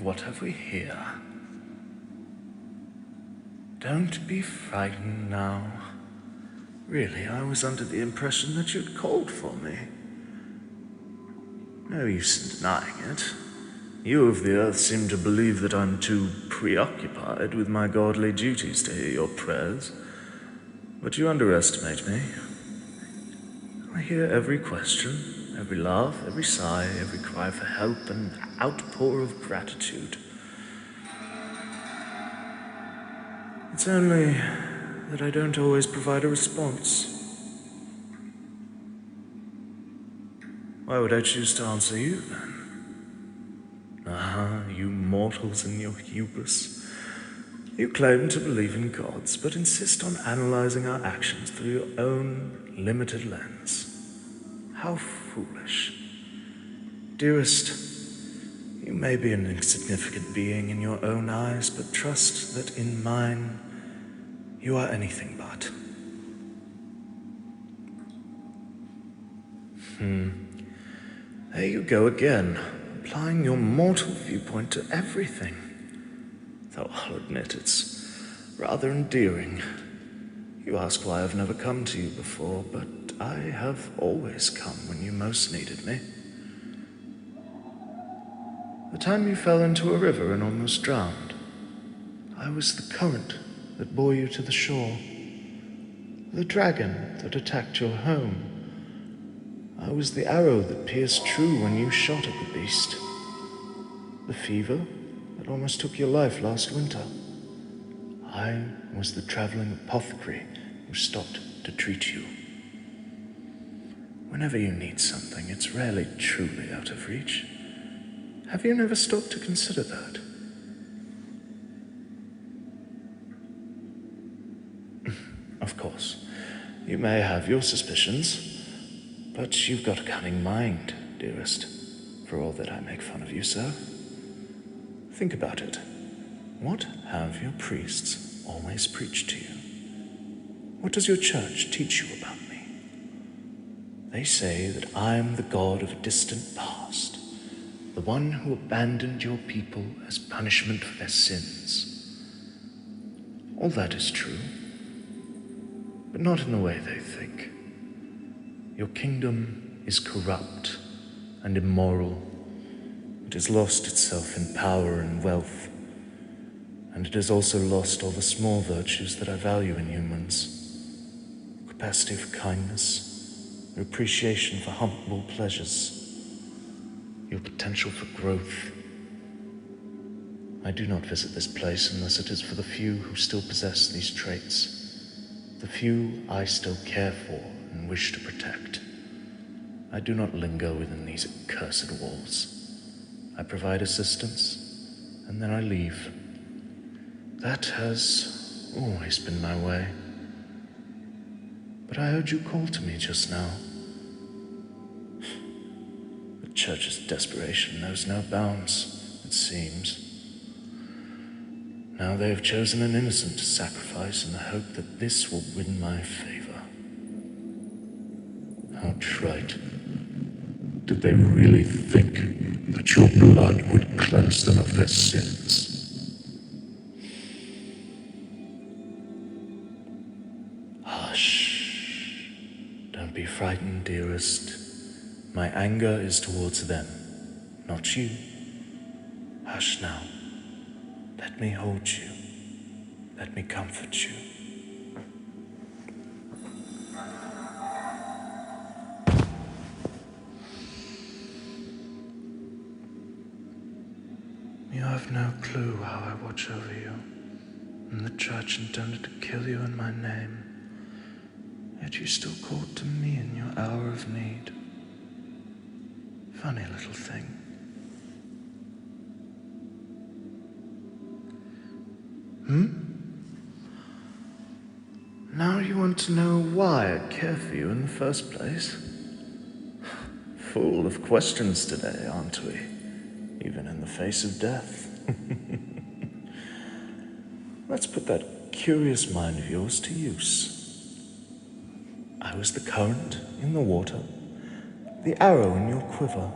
what have we here? Don't be frightened now. Really, I was under the impression that you'd called for me. No use in denying it. You of the earth seem to believe that I'm too preoccupied with my godly duties to hear your prayers. But you underestimate me. I hear every question, every laugh, every sigh, every cry for help, and outpour of gratitude. It's only that I don't always provide a response. Why would I choose to answer you, then? You mortals in your hubris. You claim to believe in gods, but insist on analyzing our actions through your own limited lens. How foolish. Dearest, you may be an insignificant being in your own eyes, but trust that in mine, you are anything but. There you go again, applying your mortal viewpoint to everything. Though I'll admit it's rather endearing. You ask why I've never come to you before, but I have always come when you most needed me. The time you fell into a river and almost drowned, I was the current that bore you to the shore. The dragon that attacked your home. I was the arrow that pierced true when you shot at the beast. The fever that almost took your life last winter. I was the traveling apothecary who stopped to treat you. Whenever you need something, it's rarely truly out of reach. Have you never stopped to consider that? Of course, you may have your suspicions, but you've got a cunning mind, dearest, for all that I make fun of you so. Think about it. What have your priests always preached to you? What does your church teach you about me? They say that I am the God of a distant past, the one who abandoned your people as punishment for their sins. All that is true, but not in the way they think. Your kingdom is corrupt and immoral. It has lost itself in power and wealth, and it has also lost all the small virtues that I value in humans. Capacity for kindness, your appreciation for humble pleasures, your potential for growth. I do not visit this place unless it is for the few who still possess these traits, the few I still care for and wish to protect. I do not linger within these accursed walls. I provide assistance, and then I leave. That has always been my way. But I heard you call to me just now. The church's desperation knows no bounds, it seems. Now they have chosen an innocent to sacrifice in the hope that this will win my favor. How trite. Did they really think that your blood would cleanse them of their sins? Hush. Don't be frightened, dearest. My anger is towards them, not you. Hush now. Let me hold you. Let me comfort you. You have no clue how I watch over you, and the church intended to kill you in my name. Yet you still called to me in your hour of need. Funny little thing. Now you want to know why I care for you in the first place? Full of questions today, aren't we? Even in the face of death. Let's put that curious mind of yours to use. I was the current in the water, the arrow in your quiver,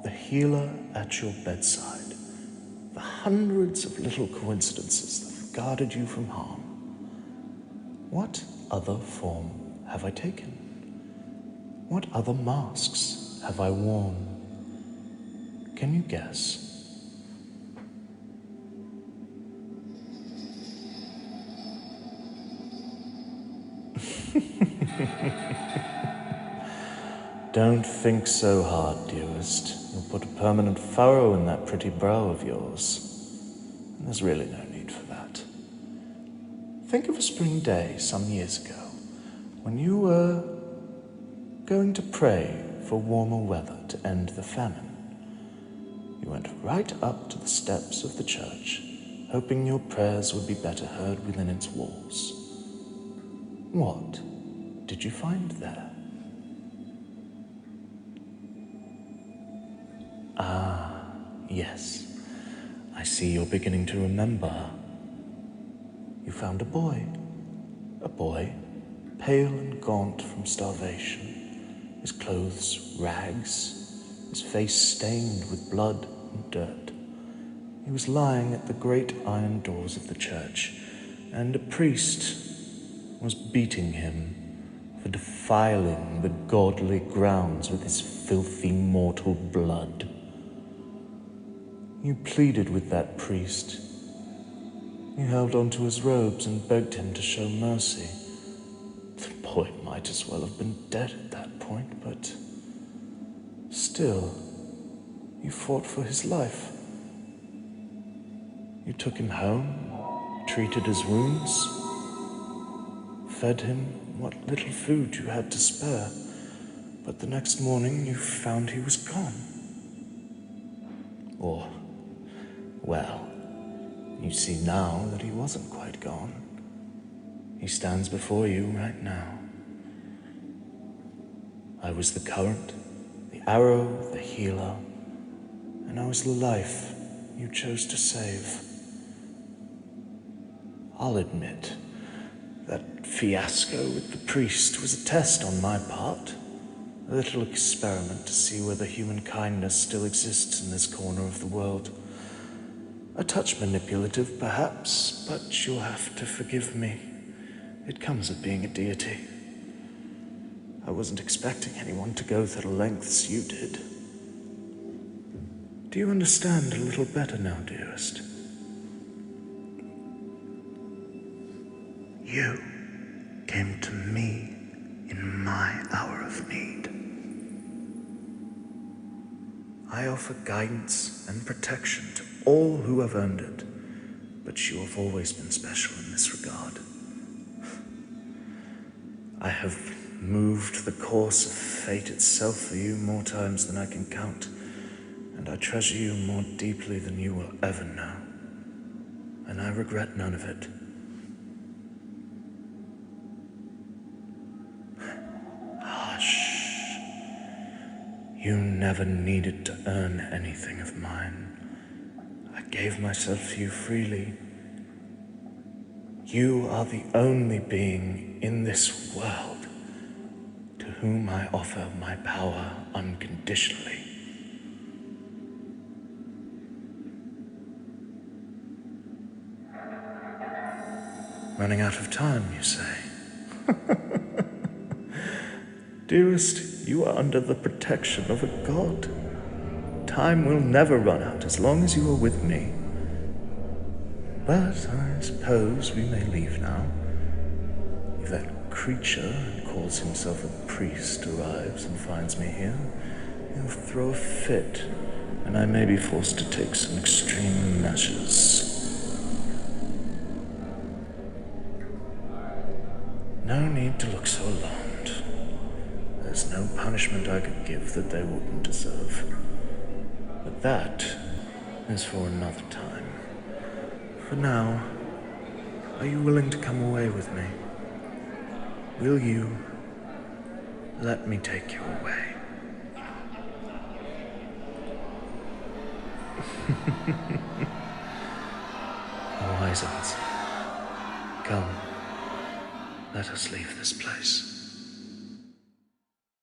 the healer at your bedside, the hundreds of little coincidences that have guarded you from harm. What other form have I taken? What other masks have I worn? Can you guess? Don't think so hard, dearest. You'll put a permanent furrow in that pretty brow of yours. And there's really no need for that. Think of a spring day some years ago, when you were going to pray for warmer weather to end the famine. You went right up to the steps of the church, hoping your prayers would be better heard within its walls. What did you find there? Ah, yes. I see you're beginning to remember. You found a boy, pale and gaunt from starvation, his clothes rags, his face stained with blood and dirt. He was lying at the great iron doors of the church, and a priest was beating him for defiling the godly grounds with his filthy mortal blood. You pleaded with that priest. You held onto his robes and begged him to show mercy. The boy might as well have been dead at that point, but still, you fought for his life. You took him home, treated his wounds, fed him what little food you had to spare, but the next morning you found he was gone. Or, well, you see now that he wasn't quite gone. He stands before you right now. I was the current, the arrow, the healer, and I was the life you chose to save. I'll admit that fiasco with the priest was a test on my part, a little experiment to see whether human kindness still exists in this corner of the world. A touch manipulative, perhaps, but you'll have to forgive me. It comes of being a deity. I wasn't expecting anyone to go to the lengths you did. Do you understand a little better now, dearest? You came to me in my hour of need. I offer guidance and protection to all who have earned it, but you have always been special in this regard. I have moved the course of fate itself for you more times than I can count, and I treasure you more deeply than you will ever know, and I regret none of it. Hush. You never needed to earn anything of mine. I gave myself to you freely. You are the only being in this world to whom I offer my power unconditionally. Running out of time, you say? Dearest, you are under the protection of a god. Time will never run out as long as you are with me. But I suppose we may leave now. If that creature who calls himself a priest arrives and finds me here, he'll throw a fit, and I may be forced to take some extreme measures. No need to look so alarmed. There's no punishment I could give that they wouldn't deserve. But that is for another time. For now, are you willing to come away with me? Will you let me take you away? A wise answer. Come, let us leave this place.